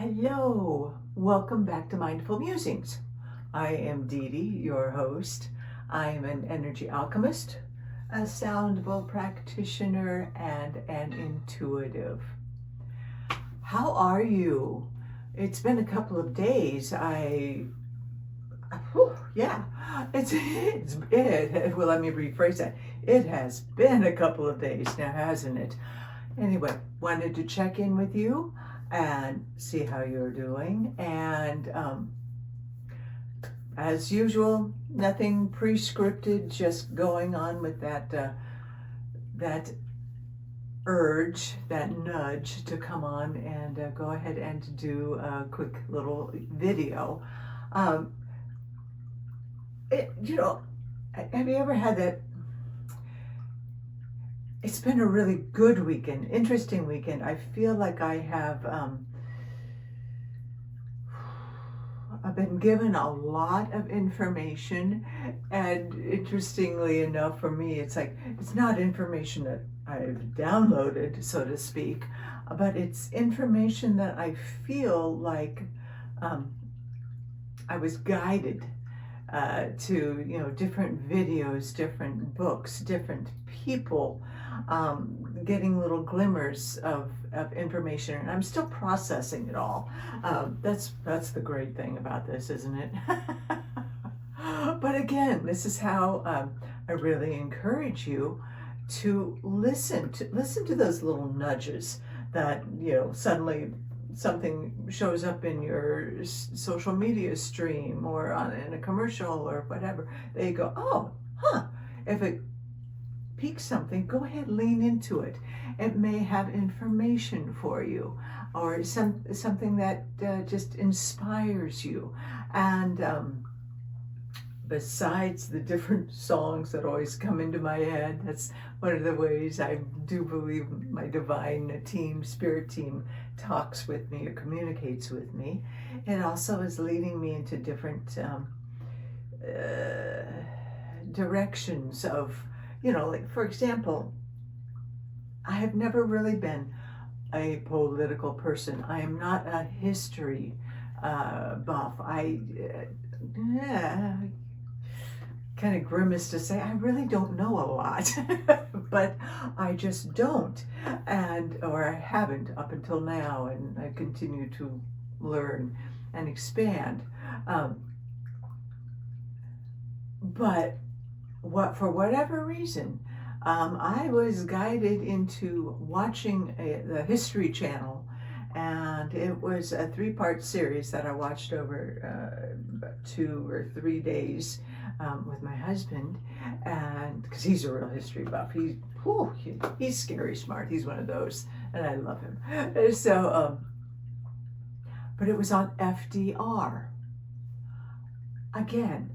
Hello, welcome back to Mindful Musings. I am Dee Dee, your host. I am an energy alchemist, a sound bowl practitioner, and an intuitive. How are you? It's been a couple of days. Well, let me rephrase that. It has been a couple of days now, hasn't it? Anyway, wanted to check in with you and see how you're doing. And as usual, nothing pre-scripted, just going on with that urge, that nudge to come on and go ahead and do a quick little video. Have you ever had that? It's been a really good weekend, interesting weekend. I feel like I've been given a lot of information, and interestingly enough for me, it's not information that I've downloaded, so to speak, but it's information that I feel like I was guided to different videos, different books, different people, getting little glimmers of information, and I'm still processing it all. That's the great thing about this, isn't it? But again, this is how I really encourage you to listen to those little nudges that suddenly something shows up in your social media stream or in a commercial or whatever. They go, oh, if it piques something, go ahead, lean into it. It may have information for you, or something that just inspires you. And besides the different songs that always come into my head, that's one of the ways I do believe my divine team, spirit team, talks with me or communicates with me. It also is leading me into different directions of, like, for example, I have never really been a political person. I am not a history buff. I kind of grimace to say I really don't know a lot, but I just don't, or I haven't up until now, and I continue to learn and expand. But for whatever reason, I was guided into watching the History Channel, and it was a 3-part series that I watched over 2 or 3 days with my husband, and because he's a real history buff. He's scary smart. He's one of those, and I love him. So, but it was on FDR. Again,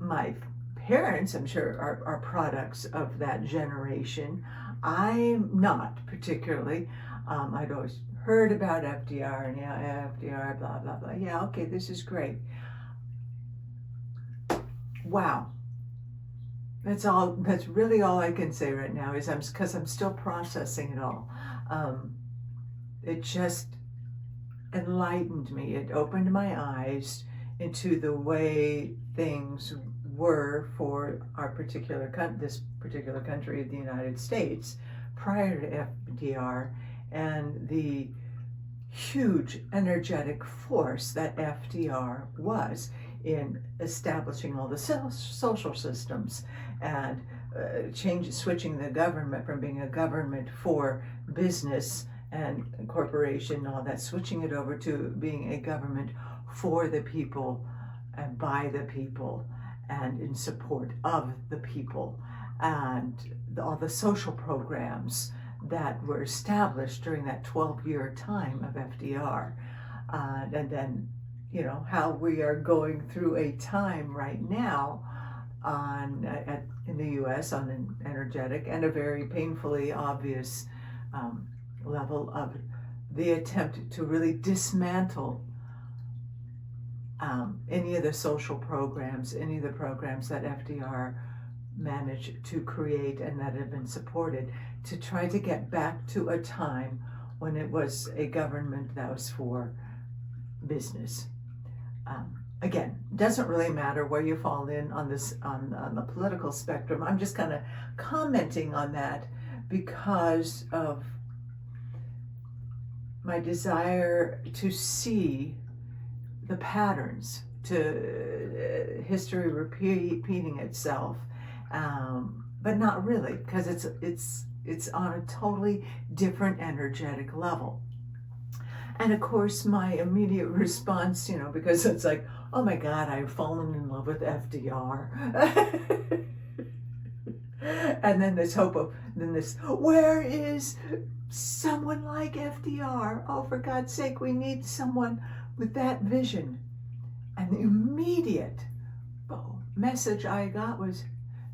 my parents, I'm sure, are products of that generation. I'm not particularly. I'd always heard about FDR, and FDR, blah, blah, blah. Yeah, okay, this is great. Wow. That's really all I can say right now, is because I'm still processing it all. It just enlightened me. It opened my eyes into the way things were for this particular country, the United States, prior to FDR, and the huge energetic force that FDR was in establishing all the social systems and switching the government from being a government for business and corporation and all that, switching it over to being a government for the people and by the people and in support of the people, and all the social programs that were established during that 12-year time of FDR. And then, how we are going through a time right now in the U.S. on an energetic and a very painfully obvious level of the attempt to really dismantle any of the social programs, any of the programs that FDR managed to create and that have been supported, to try to get back to a time when it was a government that was for business. Again, doesn't really matter where you fall in on this on the political spectrum. I'm just kind of commenting on that because of my desire to see the patterns, to history repeating itself, but not really, because it's on a totally different energetic level. And of course, my immediate response, because it's like, oh my God, I've fallen in love with FDR. And then this hope of, where is someone like FDR? Oh, for God's sake, we need someone with that vision. And the immediate message I got was,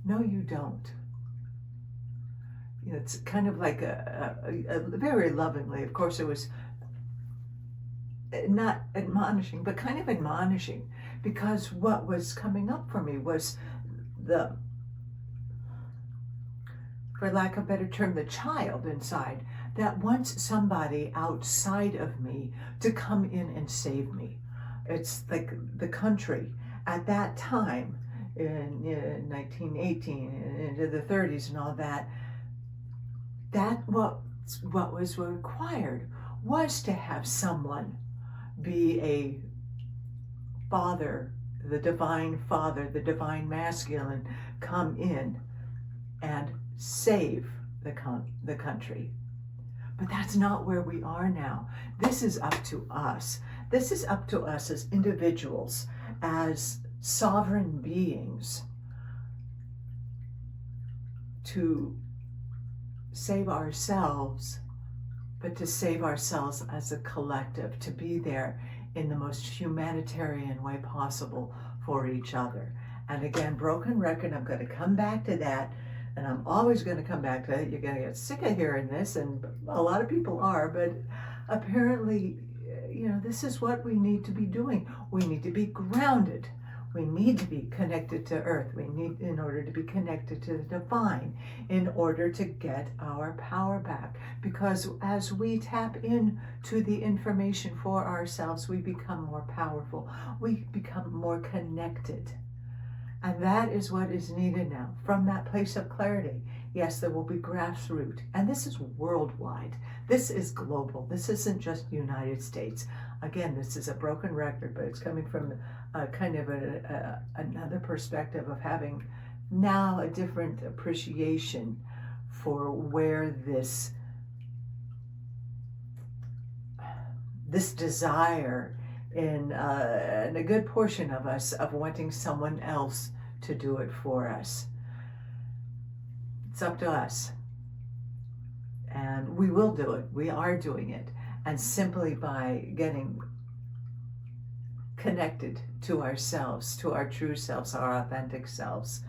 no, you don't. It's kind of like a very lovingly, of course, it was not admonishing, but kind of admonishing, because what was coming up for me was for lack of a better term, the child inside that wants somebody outside of me to come in and save me. It's like the country at that time in 1918 and into the 30s and all that. What was required was to have someone be a father, the divine masculine, come in and save the country. But that's not where we are now. This is up to us. This is up to us as individuals, as sovereign beings, to save ourselves, but to save ourselves as a collective, to be there in the most humanitarian way possible for each other. And again, broken record, I'm going to come back to that, and I'm always going to come back to it. You're going to get sick of hearing this, and a lot of people are, but apparently, this is what we need to be doing. We need to be grounded. We need to be connected to earth. We need, in order to be connected to the divine, in order to get our power back. Because as we tap into the information for ourselves, we become more powerful. We become more connected. And that is what is needed now, from that place of clarity. Yes, there will be grassroots, and this is worldwide. This is global. This isn't just United States. Again, this is a broken record, but it's coming from kind of another perspective of having now a different appreciation for where this desire in a good portion of us of wanting someone else to do it for us. It's up to us. And we will do it. We are doing it. And simply by getting connected to ourselves, to our true selves, our authentic selves,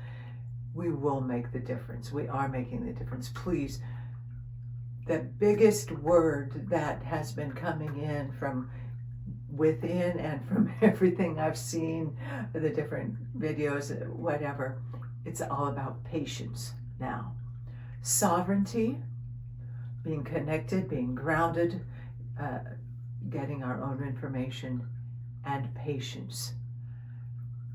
we will make the difference. We are making the difference. Please, the biggest word that has been coming in from within and from everything I've seen, the different videos, whatever, it's all about patience now. Sovereignty, being connected, being grounded, getting our own information, and patience.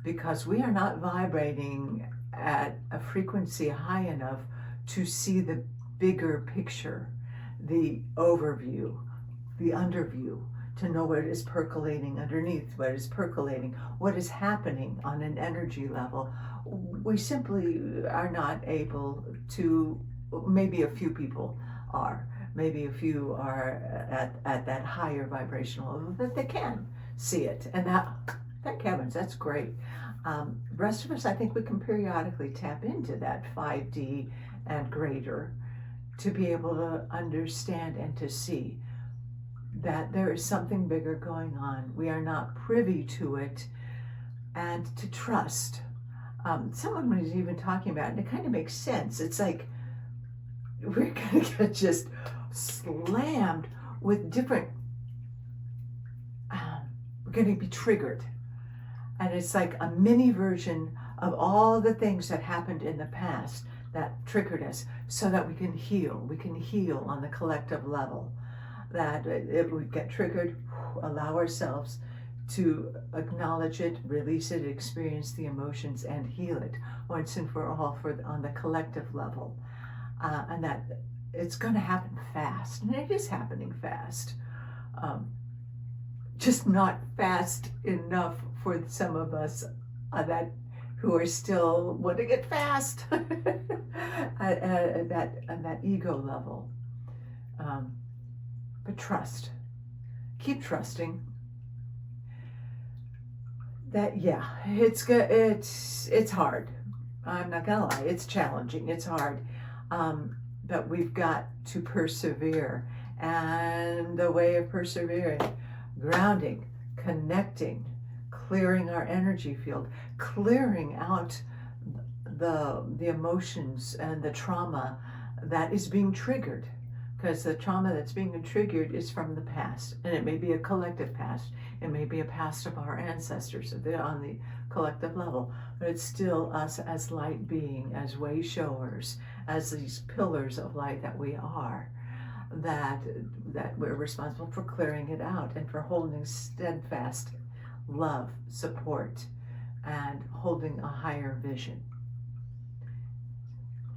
Because we are not vibrating at a frequency high enough to see the bigger picture, the overview, the underview, to know what is percolating underneath, what is percolating, what is happening on an energy level. We simply are not able to. Maybe a few people are. Maybe a few are at that higher vibrational level that they can see it. And that, thank heavens, that's great. The rest of us, I think we can periodically tap into that 5D and greater to be able to understand and to see that there is something bigger going on. We are not privy to it, and to trust. Someone was even talking about it, and it kind of makes sense. It's like we're going to get just slammed with different, we're going to be triggered. And it's like a mini version of all the things that happened in the past that triggered us, so that we can heal. We can heal on the collective level. that if we get triggered, allow ourselves to acknowledge it, release it, experience the emotions, and heal it once and for all on the collective level. And that it's going to happen fast, and it is happening fast. Just not fast enough for some of us that who are still wanting it fast at that ego level. But trust. Keep trusting. That it's good. It's hard. I'm not gonna lie. It's challenging. It's hard. But we've got to persevere. And the way of persevering, grounding, connecting, clearing our energy field, clearing out the emotions and the trauma that is being triggered. Because the trauma that's being triggered is from the past, and it may be a collective past. It may be a past of our ancestors, if they're on the collective level, but it's still us as light being, as way showers, as these pillars of light that we are, that we're responsible for clearing it out and for holding steadfast love, support, and holding a higher vision.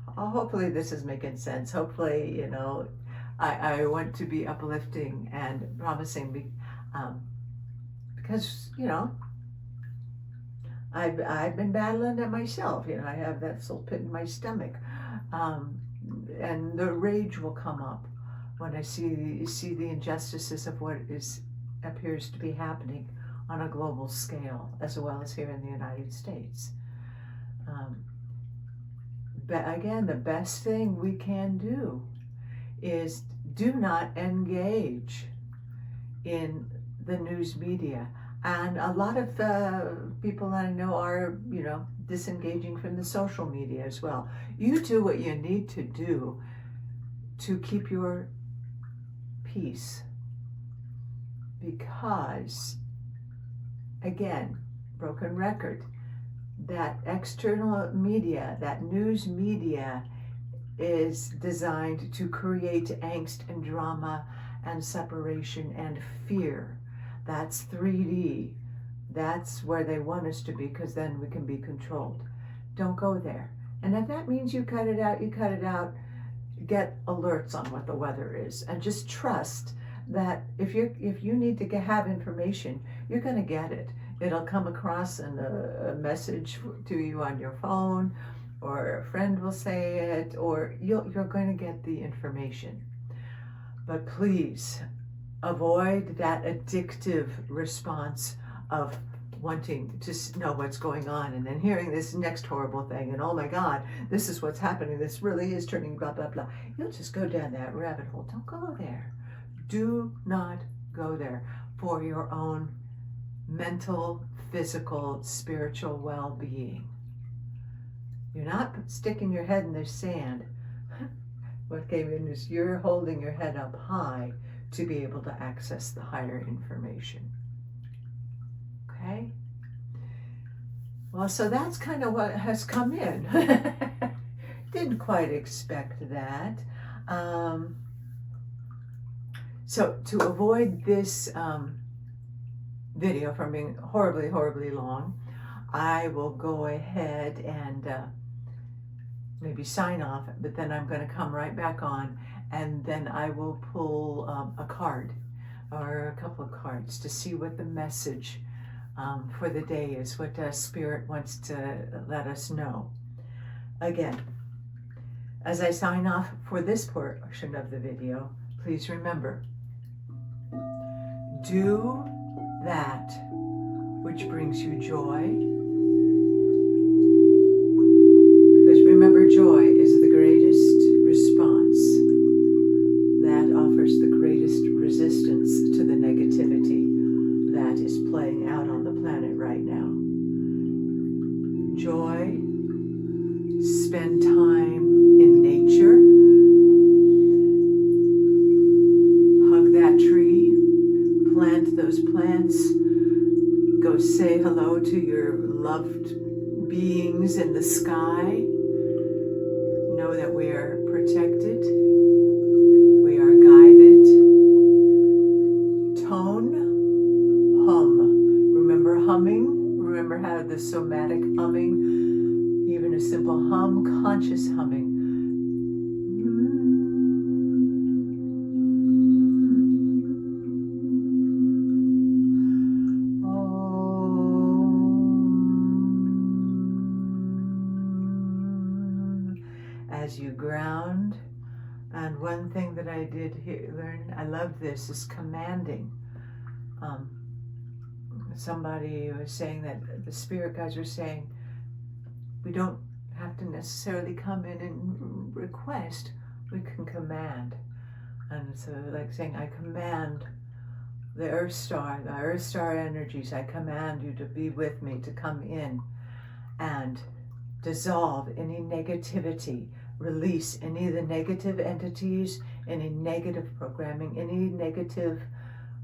Hopefully this is making sense. Hopefully, I want to be uplifting and promising, because I've been battling it myself. I have that soul pit in my stomach, and the rage will come up when I see the injustices of what appears to be happening on a global scale, as well as here in the United States. But again, the best thing we can do is do not engage in the news media. And a lot of people that I know are, disengaging from the social media as well. You do what you need to do to keep your peace. Because, again, broken record, that external media, that news media, is designed to create angst and drama and separation and fear. That's 3D. That's where they want us to be, because then we can be controlled. Don't go there. And if that means you cut it out, you cut it out. Get alerts on what the weather is, and just trust that if you need to have information, you're going to get it. It'll come across in a message to you on your phone, or a friend will say it, or you're going to get the information. But please avoid that addictive response of wanting to know what's going on, and then hearing this next horrible thing, and oh my God, this is what's happening, this really is turning blah, blah, blah. You'll just go down that rabbit hole. Don't go there. Do not go there for your own mental, physical, spiritual well-being. You're not sticking your head in the sand. What came in is you're holding your head up high to be able to access the higher information. Okay? Well, so that's kind of what has come in. Didn't quite expect that. So to avoid this video from being horribly, horribly long, I will go ahead and maybe sign off, but then I'm going to come right back on, and then I will pull a card or a couple of cards to see what the message for the day is, what Spirit wants to let us know. Again, as I sign off for this portion of the video, please remember, do that which brings you joy. Because remember, joy is the greatest response that offers the greatest resistance to the negativity that is playing out on the planet right now. Joy, spend time in nature, hug that tree, plant those plants, go say hello to your loved beings in the sky. Know that we are protected, we are guided, the somatic humming, even a simple hum, conscious humming. As you ground. And one thing that I did learn, I love this, is commanding. Somebody was saying that the spirit guides were saying we don't have to necessarily come in and request, we can command. And so like saying, I command the earth star energies, I command you to be with me, to come in and dissolve any negativity, release any of the negative entities, any negative programming, any negative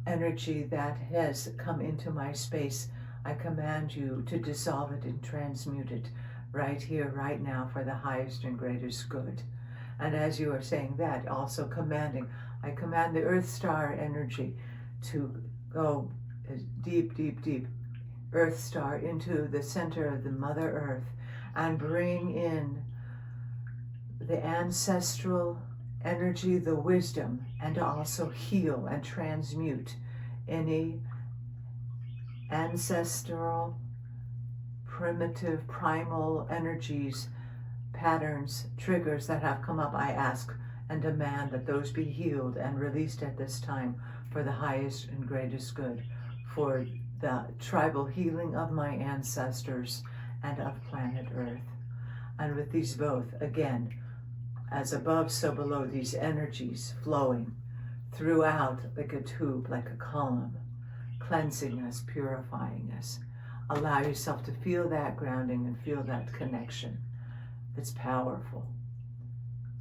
energy that has come into my space. I command you to dissolve it and transmute it right here, right now, for the highest and greatest good. And as you are saying that, also commanding, I command the earth star energy to go deep, deep, deep, earth star, into the center of the Mother Earth, and bring in the ancestral energy, the wisdom, and to also heal and transmute any ancestral, primitive, primal energies, patterns, triggers that have come up. I ask and demand that those be healed and released at this time for the highest and greatest good, for the tribal healing of my ancestors and of planet Earth. And with these both, again, as above, so below, these energies flowing throughout like a tube, like a column, cleansing us, purifying us. Allow yourself to feel that grounding and feel that connection. It's powerful.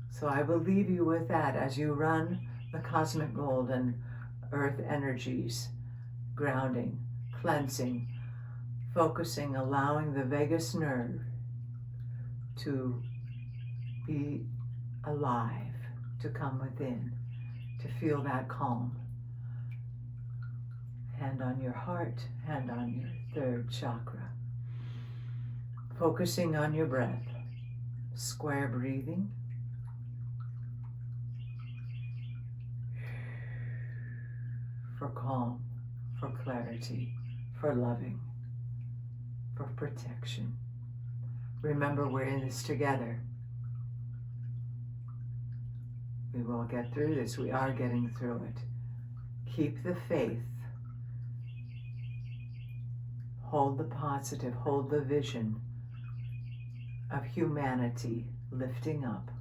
So I will leave you with that as you run the cosmic gold and earth energies, grounding, cleansing, focusing, allowing the vagus nerve to be alive, to come within, to feel that calm. Hand on your heart, hand on your third chakra. Focusing on your breath, square breathing. For calm, for clarity, for loving, for protection. Remember, we're in this together. We will get through this. We are getting through it. Keep the faith. Hold the positive. Hold the vision of humanity lifting up.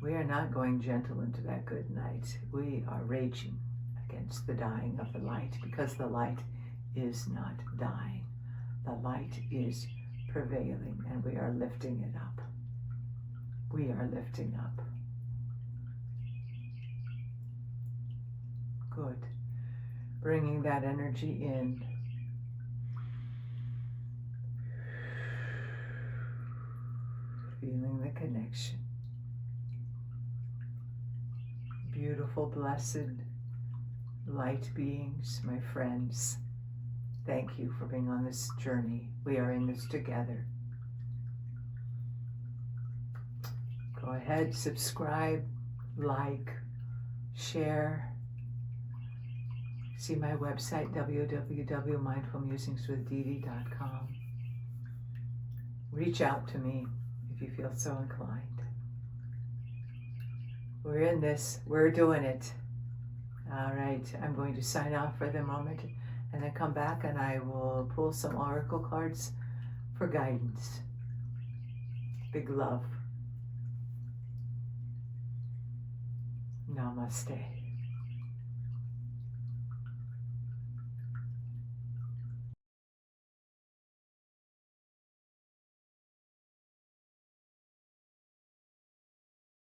We are not going gentle into that good night. We are raging against the dying of the light, because the light is not dying. The light is prevailing, and we are lifting it up. We are lifting up. Good. Bringing that energy in. Feeling the connection. Beautiful, blessed light beings, my friends. Thank you for being on this journey. We are in this together. Go ahead, subscribe, like, share. See my website, www.mindfulmusingswithdee.com. Reach out to me if you feel so inclined. We're in this. We're doing it. All right. I'm going to sign off for the moment and then come back, and I will pull some oracle cards for guidance. Big love. Namaste.